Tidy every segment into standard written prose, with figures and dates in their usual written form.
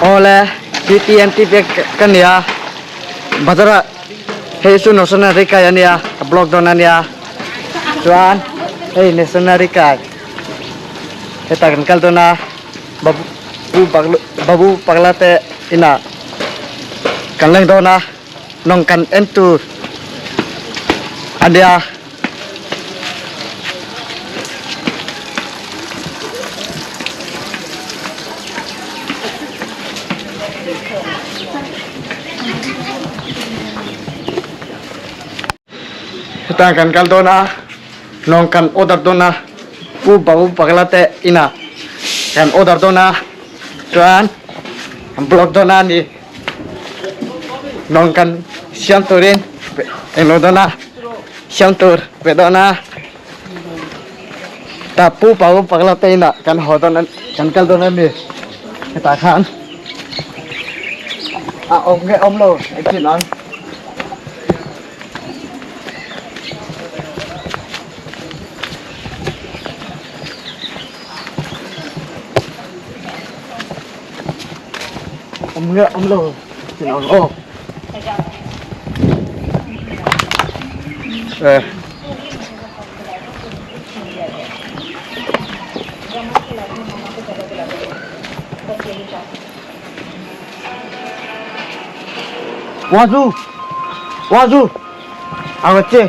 oleh PTNTP kan ya bazar hesu national rika ya blog donan ya cuan national rika kita kan kal dona babu paglate ina kan leng dona nong kan entur ada kita akan kal dona nong kan order dona babu paglate ina kan order dona cuan blog dona ni nong kan siam turin elo dona siam tur pedona tapu babu paglate ina kan hodona kan kal dona ni kita kan om lo ikin on ông lo thì nó ô waju awet ce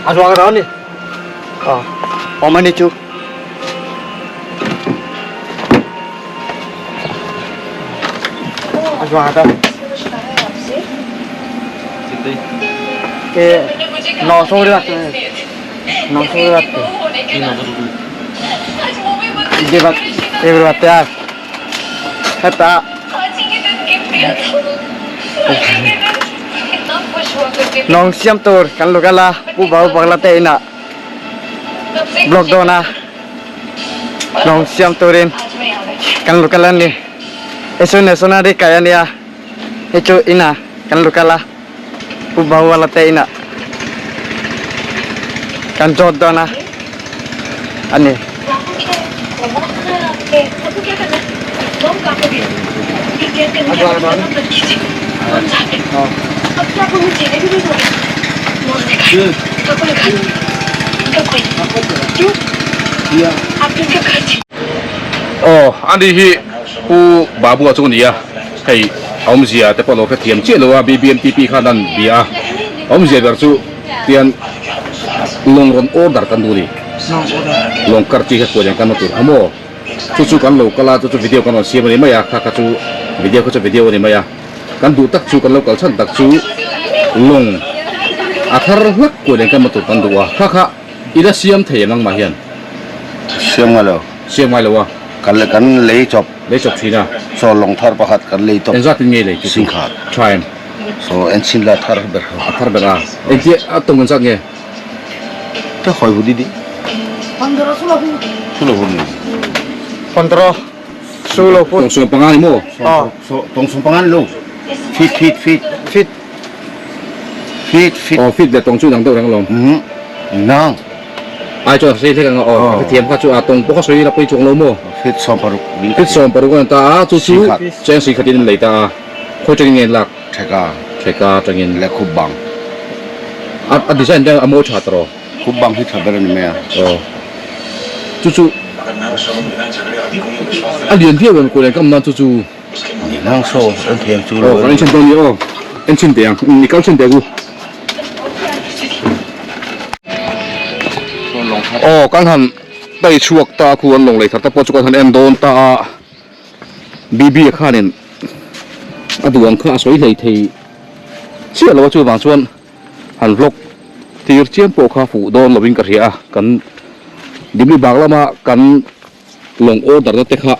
asu agak nih oh mana cu वहाँ का के 900 रखते हैं 900 रखते ये बात यार कता nong siam tur kan lu kala bau paglate ina blog dona nong siam turin kan lu kala ni eso national di kaya niya itu ina kan lukala bawa late ina kan jodoh na ani oh andi hi u babu a chung nia hei om zia te polo kha thiam che lo a BBMTP khanan bia om zia dar chu tian long ron order kan du ni long kar chi ko jang kan tu hamo chu kan lo kala chu video kan siam ni maya kha kha chu video ni maya kan du tak chu kan lo kal chan tak chu long athar hak ko jang kan tu kan du wa kha ila siam thei nang ma hian siam ngalo wa kan lấy chọc thí na so long thar pahat kan lấy chọc en zat nge le sin khat try so en sin la thar ber athar bera en ti atong zat nge ta khoi bu di 15 sulo hun 15 10 pun tong so pangan mo so tong sum pangan lo fit oh fit de tong chu nang do rang lom nang ai cho sei thế kan oh thiam kha chu atong po soi la poi chung lo mo fit som paru fit som paru kan ta chu chu cheng si khatin lei ta khoi chang nge lak theka chang in le khub bang a design da amo cha tro khub bang hi thaber ni me oh chu a lian thia wen ko le kam na chu ni nang so en thiam chu oh kan chen dong ni oh en chen de yang ni kal chen de gu oh kan han dai chuak ta khu an long lei thar ta po chu kan han en don ta BB khanin aduang kha soi lei thei chia lo chu wang chuan han vlog tir chiam po kha fu don loving ka ria kan dimli baglama kan long order na te kha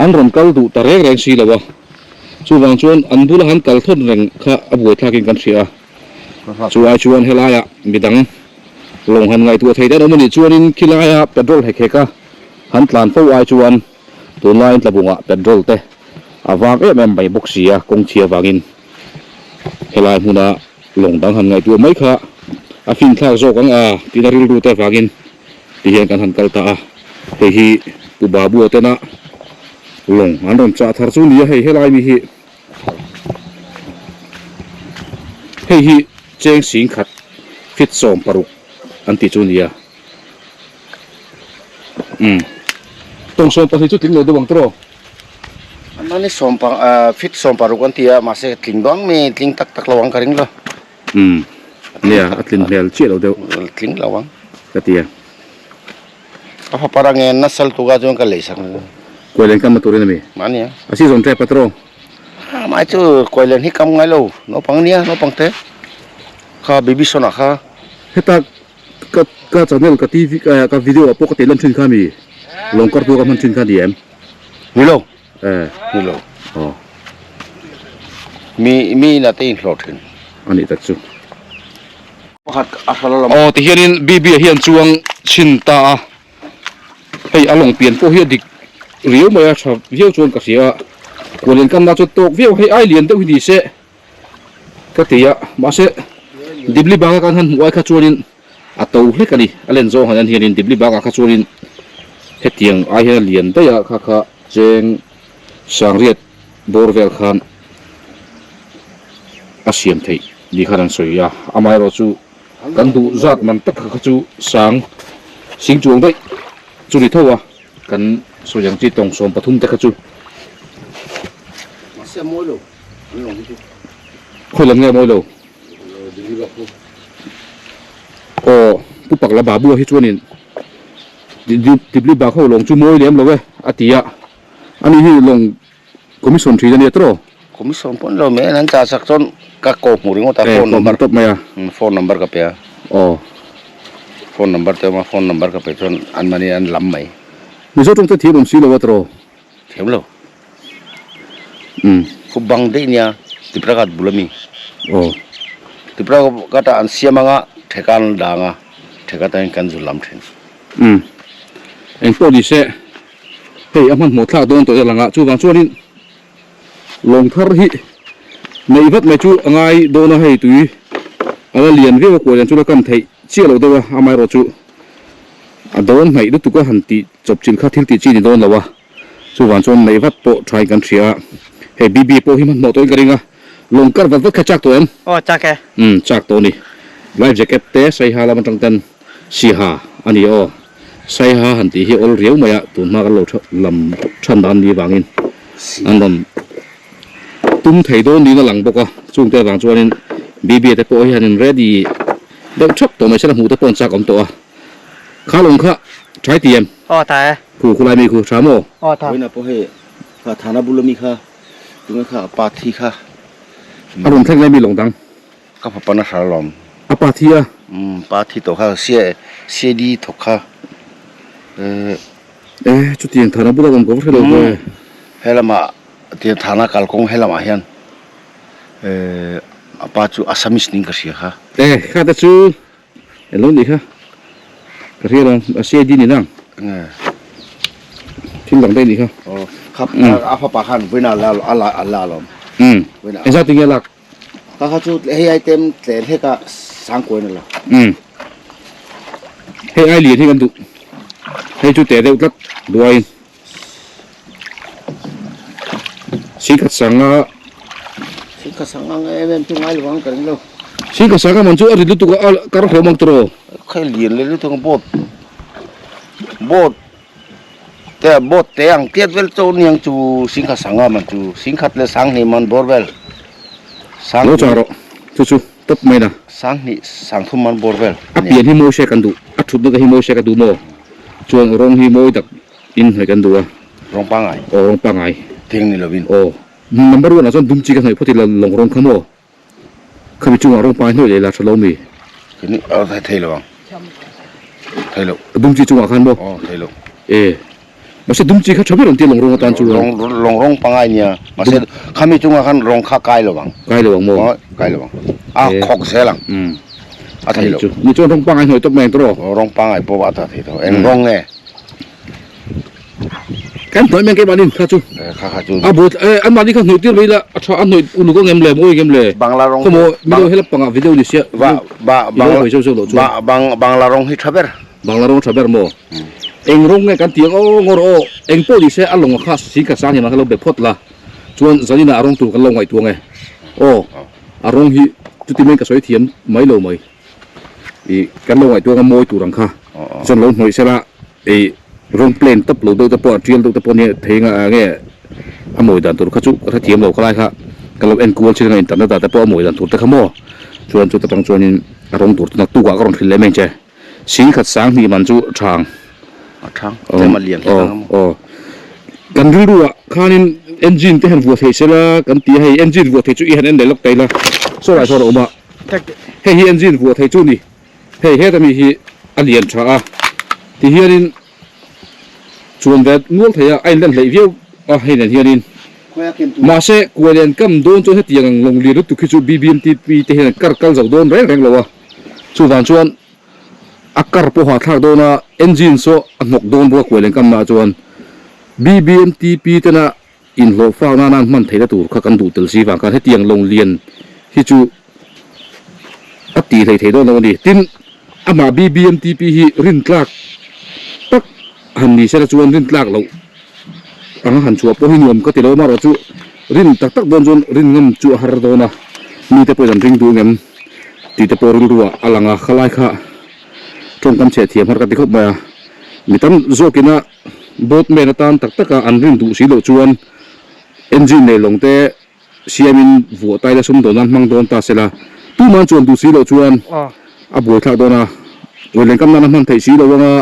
an ron kal du ta reng reng si lawa chu wang chuan an bula han kal thon reng kha abuai thakin kan ria chu ai chuan helaya midang long han ngai tu thei da no ni chuan in khilaya petrol hekeka han tlan fo ai chuan tu line tlabunga petrol te awak em bai boxia kong chia wangin helai huna longdang han ngai tu mai kha a fin thak zo kang a tinaril du te wangin ti hian kan han kal ta he hi ปูบาบัวเตนะลงอันนั้นจะทาร์จูนี่ให้เฮลายมีฮิเจงสิงขัดฟิตส่งปรุกอันติจูนี่ต้องส่งปฏิจุดถึงเลยดวงตรอ อันนี้sompang fit somparukan tia masih tling doang mi tling tak lawang kering lo เนี่ยอัตลินเฮลเชี่ยเราเดียว tling lawang กะเตีย apa parangnya nasal tuga jong kali sang กวยเล่นกันมาตัวนี้มี mana ya อาชีพสนใจปัตโร ma itu koilen hikam ngai lo no pang nia no pang te kha baby sona kha เฮตาก็จะเนี่ยกับทีวีกับวิดีโอปกติเล่นชินข้ามีลงกอดตัวกับมันชินข้าดีเอ็ม ni lo อ๋อ mi na te in flotin อันนี้ตัดจู pakat asal lo อ๋อที่เฮียนบีบีเฮียนจวงชินตาให้อารมณ์เปลี่ยนพวกเฮียดิเรียวมาชอบเฮียวจวนกับเสียควรเรียนกันมาจนตกเฮียวให้ไอเรียนตัววิธีเสะก็ตีอะมาเสะดิบลิบางกันหันหัวข้าจวนินอัตโตเล็กกันดิอเลนโซหันเฮียนดิบลิบางข้าจวนินเฮ็ดเตียงไอเฮียเรียนได้ยะข้าเจงสังเรียดบอร์เวลขันอาเซียมไทยดีขนาดสวยอะอามายเราจูกันดูจัดมันตักข้าจูสังสิงจวงได้จุดเท่าอะกันส่วนอย่างที่ตรงสมปทุมแต่ข้าจู masih mau lo คนละเงี้ยมวยเราโอ้ผู้ปักละบาบัวให้ชวนินดิบลิบาเข้าลงจูมวยเลี้ยมเราเว้ยอาติยะอันนี้ที่ลงคอมมิชชั่นทรีเนี่ยตรอ komison pun lo me nan cha sak ton ka ko muringo ta แต่ phone ผม number ตบมาอ่ะ phone number ka pe อ๋อ phone number te ma phone number ka pe ton an mani an lam mai มีส่วนตรงที่ผมซื้อแล้วว่าตรอ them lo อืม ku bang de nia tiprakat bulami อ๋อ tipra kata an siamanga thekan danga thekata kan zulam then เอ็งโปรดิเซ่เฮ้ยมันหมดท่าโดนตัวหลังอ่ะจูบางช่วนินลงทาร์ฮิในพัดไม่จูง่ายโดนให้ตุยอะไรเรียนวิ่งกว่าเรียนจูแล้วกันไทยเชี่ยเราด้วยว่าอาไม่รอจูโดนไม่รู้ตัวก็หันตีจบจินข้าทิ้งตีจีนโดนแล้ววะจูบางช่วงในพัดโปทรายกันเสียเฮ้ยบีโปที่มันหมดตัวกันเองอ่ะลงกันวัดแค่จักตัวเอง อ๋อจักแก จักตัวนี้ไลฟ์แจ็คเก็ตเตะใส่หาแล้วมันตั้งแต่สี่หาอันนี้อ๋อใส่หาหันตีที่อลเรียวมาอ่ะตัวมากันเราลำชันดันดีบางอินอันนั้นตุ้มไทยโดนดีนั่งหลังบอกว่าช่วงแต่บางช่วงนี้บีแต่พอเห็นเรดี้เด็กชอบตัวไม่ใช่ละหูแต่ปนจากอมตัวข้าลงข้าใช้เตียม อ๋อตาย ผู้คุไลมีคือชาโม อ๋อตาย na po he ka thana bulami kha tunga kha pathi kha อารมณ์แท่งไรมีหลงดัง ka papana salom อาปาเทีย pathi to kha sie di to kha จุดเตียงฐานะบุรุษผมก็ไม่รู้เลย helama ti thana kalkong helama hian apa chu asamis ning ka sia kha ข้าจะซื้อเห็นลงดีค่ะกระเทียมเสียดีนี่นั่งทิ้งหลังได้ดีค่ะ oh khap apa pa khan wina la ala lom ไอ้ชาติเงี้ยหลัก ka kha chu he item tlen he ka sang ko na la ให้ไอเหรียญที่กันดูให้จุดแต่เด็กรัดด้วยสิกัดสังอ่ะ si ka sang ang em tu ngai luang ka lo สิกัดสังอ่ะมันจู่อะไรดูตัวก็การหัวมังตรอ khai lien le lu tong bot te ang tiet vel to niang chu sing kha sang man chu sing khat le sang ni man borwel sang โลจาระจู่ๆตับไม่นะ sang ni sang thum man borwel อับเปลี่ยนให้โมเชกันดูอัดชุดนึกให้โมเชกันดูโมจวงรองให้โมดักอินให้กันดูอ่ะ rong pangai โอ้รองปังไง thing ni lo bin โอ้นัมเบอร์วันอ่ะส่วนดุมจีกันหน่อยพอที่เราลงรองขโมขมิจูอ่ะรองปังหน่อยเลยละฉลองมี kini thai lo thai lo ดุมจีจูอ่ะขันโม oh thai lo ไม่ใช่ดุมจีเขาชอบไปลงที่ลงรองตอนจู rong pangai nia mase khami chunga khan rong kha kai lo bang ใกล้เลยวังโม kai lo bang khok se lang a thai lo นี่จวนรองปังไงหน่อยตับแมงตัว rong pangai po ba ta thai to en rong nge กันถอยแมงแกบานินข้าจู kha chu บุตรอันมาดีข้างหน่อยที่เลยละอัชอันหน่อยอุนุก็เงมเลยโมยเงมเลย bangla rong ขโมไม่รู้ให้รับปังอ่ะวิดีโอดิเสีย ba บางเราไปโชว์โชว์หลอด bangla rong hi thaber บางเราต้องชอบแบบโม เองรงไงกันเตียงโอ้งอโอเองโป้ดิเสอลงข้าสิกษาเนี่ยมันก็ลงแบบพดละชวนสันนิษฐานอารมณ์ตัวกันลงไว้ตัวไงโอ้อารมณ์ที่จุดที่มันก็สวยเทียมไม่โลไม่อีกันลงไว้ตัวกันมวยตัวรังค่าจนลงหน่อยเสละไอ้รงเปลี่ยนตับหลุดตัวตะปอดเทียมตัวตะปอดเนี่ยเทงอะไรเงี้ยอมวยดันตัวข้าจุถ้าเทียมเราก็ได้ค่ะกันเราเอ็นกูเชื่อในอินเทอร์เน็ตแต่พออมวยดันตัวตะขโมยชวนจุดตะปังชวนอารมณ์ตัวนักตัวก็รอนขึ้นเลยแม่งเจ้สิงขัดสางนี่มันจุทางทั้งจะมาเลี้ยงกันรู้ว่าข้านี่เอนจินที่เห็นวัวเทสละกันตีให้เอนจินวัวเทจุอีเห็นเอ็นเดล็อกไตละส่วนอะไรส่วนออกมาให้เอนจินวัวเทจุนี่ให้แต่มีฮีอันเลียนชาที่เฮียนินชวนแบบงูเทียไอ้เล่นเลยเดียวให้เนี่ยเฮียนินมาเสกวนเรียนกำโดนจนให้เตียงลงเรียนรู้ตุกิจูBBMTPที่เห็นกัร์กัลจากโดนแรงเลยวะส่วนชวนอักการพอหาทางโดนนะเอนจินโซ่อันหกโดนบัวกวนเรียนกำมาชวน BBMTP ตนะอินโลฟ้าหน้านั้นมันเทระตูข้ากันดูตลซีฟังการให้เตียงลงเรียนที่จูอัตีเทโดนลงดีทิ้งอามา BBMTP ฮีรินกลากตักหันนี่เสร็จชวนรินกลากเราอังหันชัวพอหินวมก็ติดแล้วมาเราจูรินตักโดนจนรินเงิมจูฮาร์โดนะมีแต่พอจันริงดูเงิมตีแต่พอรู้ว่าอลังอาขลายข้าตรงกันเฉียดเทียมฮาร์กันที่เขามามีตั้งโจกินะบทเมนตันตักอันรินดูสีโลจวนเอนจินในลงเตะเสียมินวัวไตและสมโดนันมังโดนตาเสละตู้มันจวนดูสีโลจวนอาบัวทักโดนะวันเล่นกำนันมันไทยสีโลว่า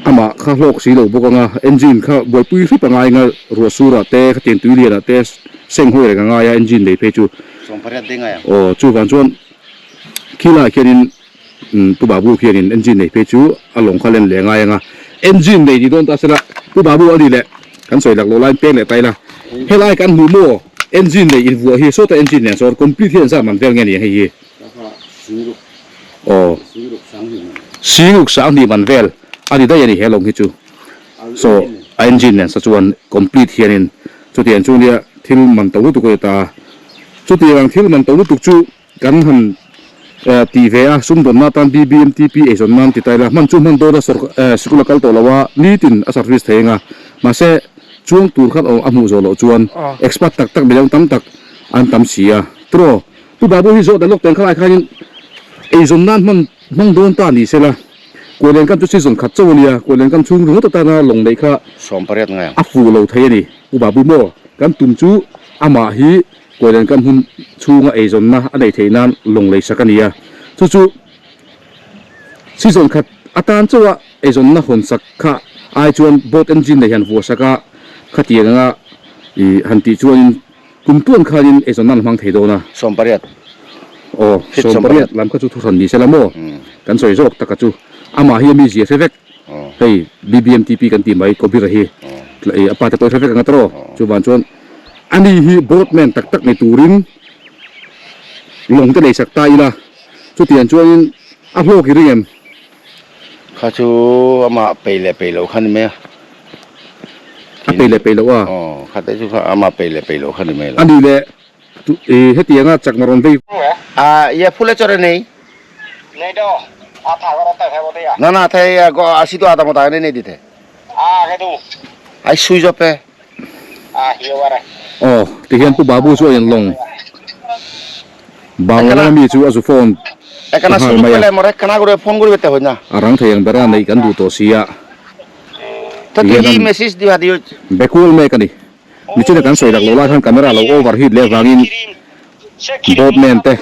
อามาข้าโลกสีโลบอกว่าเอนจินข้าบัวปุยฟิปง่ายงารัวสูระเตะข้าเตียนตุยเลียนะเตะเซ็งหัวเลยง่ายเอนจินเลยเพจูสองพันได้ไงอ่ะโอ้จูกันจวนขี้ลายเขียนผู้บาบูเขียนเอนจินเลยเพจูอารมณ์เขาเล่นเลยง่ายงาเอนจินเลยที่โดนตาเสละผู้บาบูอันนี้แหละกันสวยหลักโลไลน์เป๊ะเลยไปละให้ไล่กันหูโม่เอนจินเลยอินวัวเฮโซแต่เอนจินเนี่ยสอนคอมพลีทเห็นซะมันเป็นไงเนี่ยให้เฮโอ้สีลูกสาวนี่มันเวลอันนี้ได้ยังไงเฮลงฮิจูโซเอนจินเนี่ยสัจวนคอมพลีทเฮียนินจุดที่อันช่วงนี้ที่มันตัวตุกยตาจุดที่อันที่มันตัวตุกจูกันหันทีวีอ่ะสุ่มโดนมาตัน BBMTP ไอ้ส่วนนั้นที่ไทยละมันจุ่มมันโดนสกุลกัลตัวละว่านี่ตินอาศัยวิสเทงอ่ะมาเสช่วงตูร์ขัดเอาอามูโซโลจวนเอ็กซ์พัตตักเบลงตั้มตักอันตั้มเสียตรอผู้บาบูฮิโซแต่ลูกแต่งข้าใครนี่ไอ้ส่วนนั้นมันโดนตานี่เสียละกวนเล่นกันจุดที่ส่วนขัดเจ้าเนี่ยกวนเล่นกันช่วงรู้ตัวตาลงในข้าสองพันไงอาฟูเราไทยนี่ผู้บาบูโม่กันตุ่มจูอามาฮีกวนเล่นกันหุ่นช่วงไอ้ส่วนนั้นอะไรไทยนั้นลงในสักนี่จู่ซีซั่นขัดอาตานจัวไอ้ส่วนนั้นคนสักข้าไอ้ชวนบอทเอนจินในหันวัวสักข้าขัดเตียงอ่ะหันตีชวนกุมต้วนข้านินไอ้ส่วนนั้นมังเทโดนะสองพันโอ้สองพันลำก็จู่ทุรันดีเสละโม่กันสวยจอกตะกัจู่อามาเฮียมีเสียเฟกเฮ้ย BBMTP กันตีไม่ก็บิระเฮไอ้อาปาตะเปิดเฟกกันตรอจู่บ้านชวนอันนี้ฮีบอทแมนตักในตูรินลงจะได้สักตายละจุดเตียนชวนอาโลกิเรียมข้าชูอามาไปเลยขันไหมไปเลยว่าอ๋อข้าแต่ชูข้าอามาไปเลยขันไหมอันนี้แหละให้เตียงจากมารอนไปอย่าพูดเลยจอดนี่นี่ดูอาถาวรแต่แค่บ่ได้นั่นเธอก็อาศิตัวอาตมาตายนี่ดิเธอแค่ดูไอ้ซุยจบไปเฮียวอะไรอ๋อที่เห็นผู้บาบูช่วยยังลงบางแล้วมีช่วยสุฟอนkarena sebelumnya mereka kena gue phone gue bete honya arang thayang beran nei kan du to sia tadi message di radio bekul me kani michina kan soi dak lola kan camera lo overheat le wangin bot men te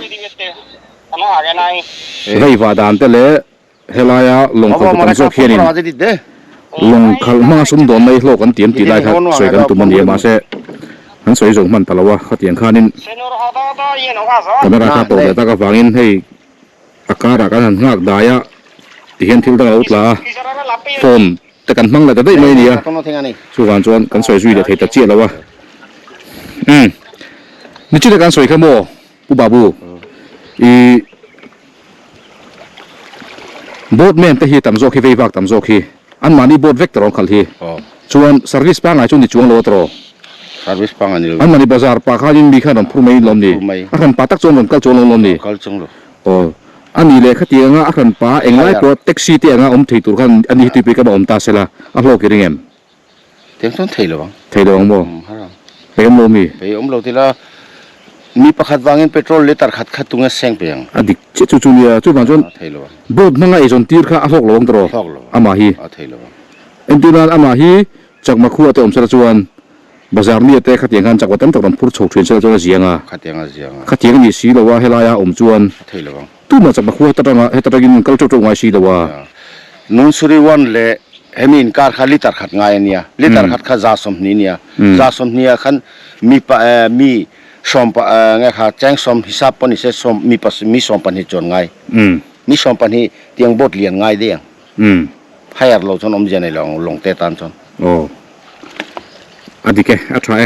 rei wa dan te le helaya long khal kan so khianin long khal ma sum don nei lo kan tiam ti lai kha soi kan tuman ye ma se han soi jong man talawa khatiang khanin camera ka to le ta ka wangin hei akara kan ngak daya tihen thil da utla phone te kan mang la da dei mai nia chu wan chuan kan soi zui de thei ta che lawa ni chi da kan soi khamo pu babu boat men te hi tam zo khi vei wak tam zo khi an mani boat vector on khal hi chuan service pa ngai chu ni chuang lo tro service pa ngai an mani bazar pa kha nin mi kha ram phur mai lom ni an patak chon lom kal chon lom ni kal chong lo อันนี้เลยขัดยังอ่ะขันป้าเองไล่ก็แท็กซี่ที่อ่ะที่ตัวกันอันนี้ที่ไปกับตาเสละอ่ะโลกิริเงม เต็มต้นเทลวัง ไทยดองบ่ ฮะ ไปกันโมมี ไปเราทีละมีประคัดวางเงินเปโตรลิตรขัดตุงเงินแสงเปียง อันนี้จู่ๆเนี่ยจู่บางจน เทลวัง บดนั่งไอ้จนตีร์ข้าอ่ะโลกลงตรอ ทอกลวัง อามาฮี เทลวัง เอ็นตีนั้นอามาฮีจากมาคู่ตัวอมสระจวนบาซาร์นี่แต่ขัดยังกันจากวัดตั้งแต่ลำพูดโฉกเฉียนสระจวนเสียงอ่ะ ขัดยังไงเสียง ขัดยังนี่สีละว่าเฮลายาอมจวน เทลวัง ตู้มาจากมาคู่ตัดมาให้ตัดกินกัลจุกไว้สีละว่า นุ่งสุริวันเล่เฮมินการขัดลิตรขัดไงเนี่ยลิตรขัดข้าจ่าสมนี้เนี่ยจ่าสมนี้ขันมีปะมีสมปะไงค่ะแจ้งสมฮิซับปนิเสสมมีปัสมีสมปันหิจนไงมีสมปันหิเตียงบทเลียนไงเดียงให้เราจนอมเจนในลงเตตันจน โอ้อันนี้แกอัตรา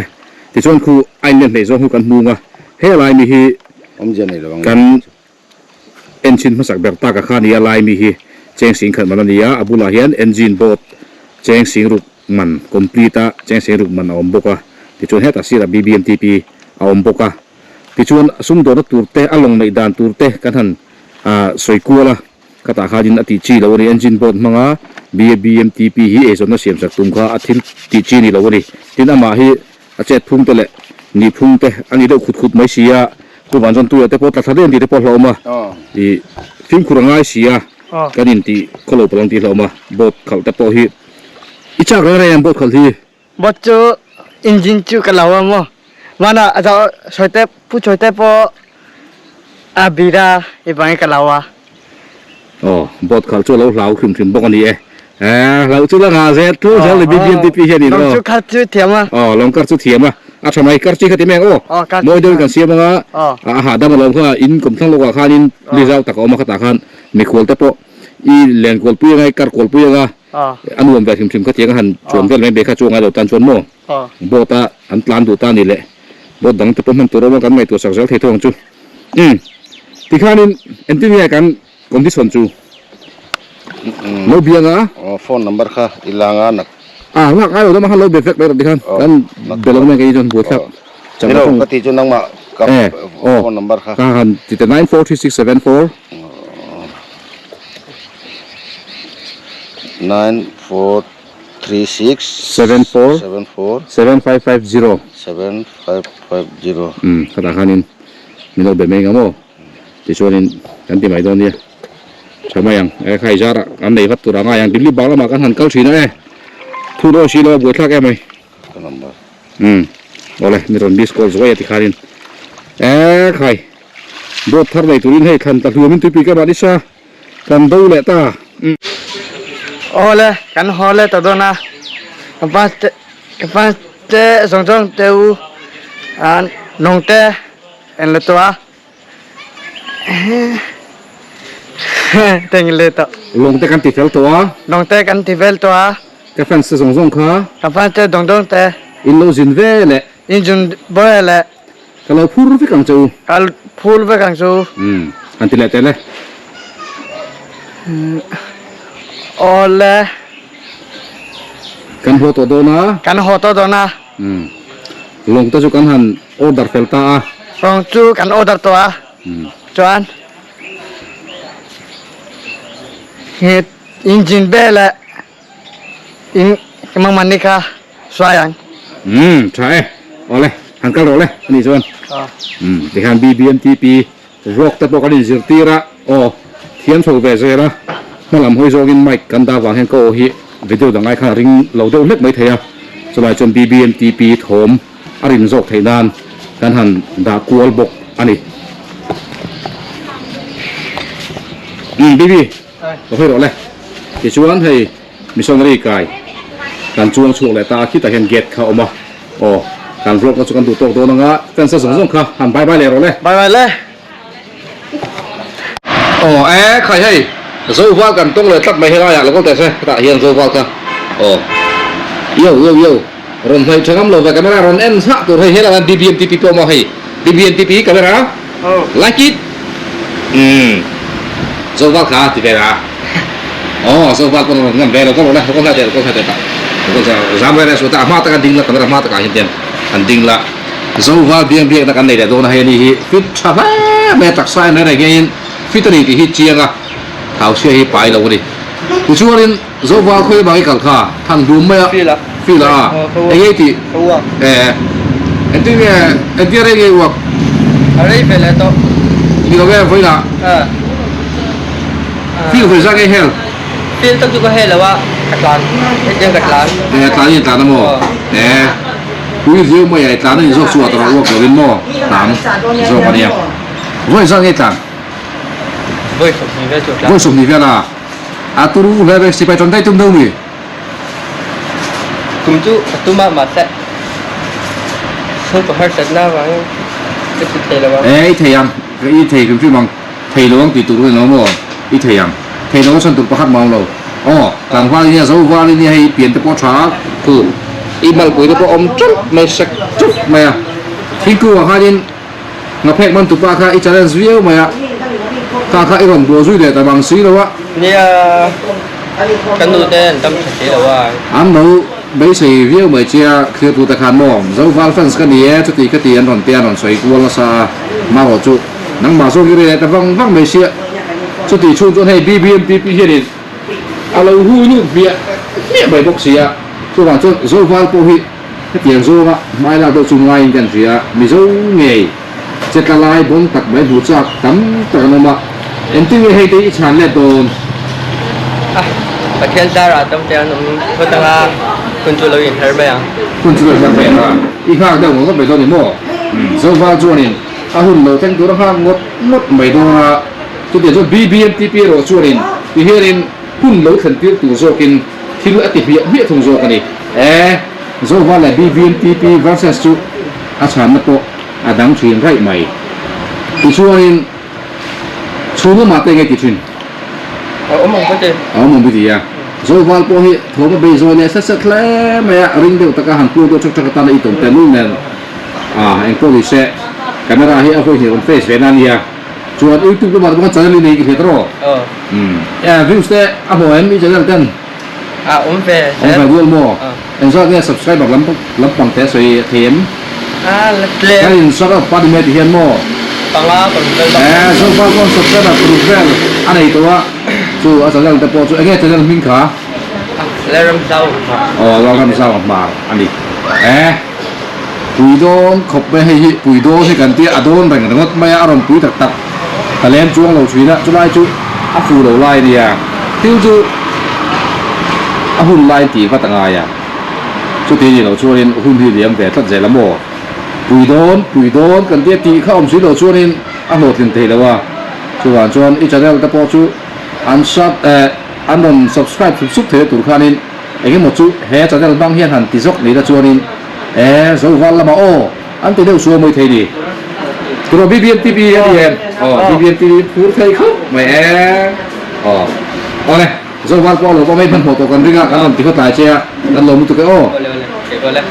ที่ชวนคู่ไอเนี่ยในโซนคู่กันมูงอ่ะเฮลายมีฮี อมเจนในลง กันเอนจินมาสักแบบตากะข้านี่ลายมีฮีเจงสิงขันมันนี่อ่ะอบุลาเฮียนเอนจินบอดเจงสิงรุกมันคอมพลีตาเจงสิงรุกมันอมบกอ่ะที่ชวนเฮตัดสิระ BBMTP อมบกอ่ะที่ชวนสุ่มโดนตูร์เตะอลงในด่านตูร์เตะกันทันสวยกัวละกระตาขาดินอติจีแล้ววันนี้เอนจินบอดมังอ่ะ BBMTP ฮีเอซอนน่ะเสียมสักตุ่มข้าอาทิตย์ติจีนี่แล้ววันนี้ที่นั่นมาฮีอาเจ็ดพุ่งเตะเลยนี่พุ่งเตะอันนี้เดี๋ยวขุดไม่เสียกูวันจนตัวเตะพอตัดทะเลนี่เตะพอเรามาที่ฟิล์มคุรังไงเสียกันนี่ที่เขาเราพลังที่เรามาบดเขาเตะพอฮีอีจากอะไรยังบดเขาที่ บอจูอินจินจูกันแล้วมั้งวันน่ะจะช่วยเตะผู้ช่วยเตะพออาบิดาอีบางกันแล้ว อ๋อบดเขาช่วยเราเหลาขึ้นบอกกันนี่เราช่วยเราหาเสร็จทุกเช้าเลย BBMTP เห็นนี่ ลอง เนาะ จูคัดจูเทียมอ่ะ อ๋อลองกัดสุดเทียมอ่ะทำไมกัดจีขัดแมงโอ้มวยเดินกันเสียมั้งอาหารดำมาลงก็อินกลมทั้งโลกข้านินลิซ่าตะกอมาขัดขันไม่ควรแต่พออีแหลงกอลปุยไงกัดกอลปุยไงอันรวมแบบชิมขัดเทียงหันชวนกันไม่เบค่าช่วงไงเราตันชวนโม่บอตาอันตานดูตานี่แหละบอดังแต่ผมมันตัวเรากันไม่ตัวสักเททองจูที่ข้านินเอ็นที่นี่กันกลมที่ส่วนจูโลเบียงอ่ะ โฟนนัมเบอร์ค่ะอีลางานัก นักไอ้เราต้องมาฮัลโหลเบฟเฟกต์เลยดิคันกันเบลล์ไม่กี่จนปวดครับจังห นี่ วะ เรา ตรง ปฏิจุนังมากับโฟนนัมเบอร์ค่ะ กันติด94 kata kanin minol be menga mo tisuanin kan ti mai don dia sama yang khai jara kan nei fat turanga yang dilli bala ma kan han kal thina thudo silo buat lak mai number oleh miron bis kol zoi ti kharin khai bot thar nei turin hei khan ta huamin tu pi ka badisa kan do le ta ole kan hole to dona kapas te song teu an nong te en le toa teng le to long te kan ti fel to nong te kan ti vel toa ka fan se song kha kapas te dong te in lo jin ve le in jun boele kalau phur fi kang chau kal phul ve kang su anti le te le ole kan ho to do na kan ho to dona long ta chu kan han order fel ta rong chu kan order toa chuan het engine bele in mang manika swayangใช่oleh han kal oleh ni chuan de han BBMTP rock ta pok ani zirtira thiam tho ve zera malam hoi zogin mic kan da wang hen ko hi video dangai kha ring lo deuh hlek mai theya chulai chon BBMTP thom arin zok theinan kan han da kual bok ani bibi ko hoi oleh ti chuan hei missionary kai kan chuang chuk le ta khi ta hen get kha oma kan vlog na chu kan du tok do nga kan sa song kha han bye bye le ro le bye le khai hei zo wa kan tong le tlak mai hela ya lo ko te se ta hian zo wa ka yo ron hai changam lo va camera ron en sa tu hei hela BBMTP po mo hei BBMTP camera like it zo wa ka ti vera zo wa ko ngam ve lo ko la ko sa te ta ko sa zamre na so ta ma ta kan ding la camera ma ta ka hin den an ding la zo wa biang na kan nei da do na hei ni fit cha ba me tak sai na re gain ฟิตรีที่ฮิตเจียงอ่ะเท้าเชื่อฮิไปแล้วดิผู้ช่วยนี่โซฟาคุยบางอีกกันค่ะทางดูไม่อ่ะฟีละไอ้ยี่ที่ไอ้ที่เนี่ยไอ้ที่อะไรเงี้ยวะ อะไรเป็นแล้วตัว นี่ก็แค่ไฟละฟีไฟสักไอ้เฮล feel tak juga hell wa katlan yang katlan ตานี่ตาหน้าโม่คุยเรื่องไม่ใหญ่ตานี่ชอบชัวตลอดว่าเป็นโม่ตามชอบอะไรอ่ะไฟสักไอ้ตา boy so ni ve chu ไฟสมนิเวศอ่ะตูรู้เลยไปสิไปจนได้ตุ้มเดิมเลย tum chu tuma ma sa so to har sat na wa ke chu te la wa ไอ้เทียมไอ้เทียมคือมังเทียมติดตัวเลยน้องโม่ไอ้เทียมเทียมก็ฉันตัวประคับมองเราอ๋อต่างว่าเนี่ยโซฟาเนี่ยให้เปลี่ยนแต่พอช้าคืออีมันคุยแต่พออมจุ๊บไม่สักจุ๊บไม่อะที่กูว่าดินงับเพกมันตุปะค่ะอีจาร์นสวีเอลไม่อะค่ะไอ้คนตัวช่วยเดี๋ยวแต่บางสิ่งแล้ววะ ni kan nu ten tam te la wa อันนู้ไม่ใช่วิวไม่เชียคือตัวตะคานมองโซฟาฟันส์กันเนี่ยชุดที่ก็ตีอันนอนเตียนนอนสวยกวนละซามาหัวจุนังมาส่งอยู่เลยแต่ฟังไม่เชียชุดที่ชุดตัวให้BBMPPเห็นอะไรหูนู่นเบียเนี่ยใบบอกเสียส่วนว่าชุดโซฟาโปหิเตียงโซฟาไม่ละตัวจุงไงกันเสียมีโซเงยเจ็ดลายบนตักใบหูจักตั้มตักนมาเอ็นที่ให้ตีฉันเล่นตัว pathian dara tam te an ko tanga kun chu lo in her ba ya คุณช่วยมันเป็นว่าอีกข้างเดียวผมก็ไปตัวนี้มั่วโซฟาตัวนี้อาหุ่นเราแต่งตัวข้างงดไม่ตัวจุดเดียวจุด BBMTP เราช่วยที่เฮรินหุ่นเราขันตีตัวโซกินที่รู้อติเบียทงโซกันนี่โซฟาและ BBMTP versus จุอาชามาโตอาดังชีนไรใหม่ที่ช่วยชูมาเตงไงที่ชิน mong ko te อ๋อมึงไปดีอ่ะโซฟาพอฮีโทรมาเบย์โซเนี่ยสักแค่ไม่อะริงเดียวตะการหันตัวชักตันไอ้ตรงแต่นู่นเนี่ยเอ็งก็ดิเซ่kamera hi ako hi on face venan ya chuan youtube ko ma channel ni ki thetro ya views te abo em mi channel ten fe on fa gol mo en so ne subscribe lam pang te soi them le kan in so pa di me di hian mo panga kon bel so pa kon subscribe to vel anei to wa chu a channel te po chu enge channel min kha le ram sau lo ram sao ma aniปุ๋ยโดนขบไปให้ปุ๋ยโดนให้กันเตี้ยอโดนแบ่งกันงดไม่อารมณ์ปุ๋ยตักแต่เล่นช่วงเราชีนะจุไลจุอาฟูเราไล่เดียที่จุอาหุ่นไล่ตีก็ต่างไงอ่ะจุดที่เราช่วยหุ่นที่เลี้ยงแต่ทัดใจละโมปุ๋ยโดนกันเตี้ยตีเข้าอมชีเราช่วยอาโหดถึงเทแล้วว่าช่วยชวนอีจันทร์ตะปอจุอันซับอันนน subscribe สุดเทตุรคานินไอ้เงี้ยหมดจุเฮจันทร์บางเฮียนหันติซกนี่ละชวนนินโซฟาละมาโออันที่เดียวชัวไม่เท่ดีตัว BBMTP อันนี้BBMTP พูดไทยครับไม่เอาเลยโซฟาพอเราก็ไม่พันหัวตัวกันด้วยกันที่เขาตายเชียกันลงมุตุกโอ boleh boleh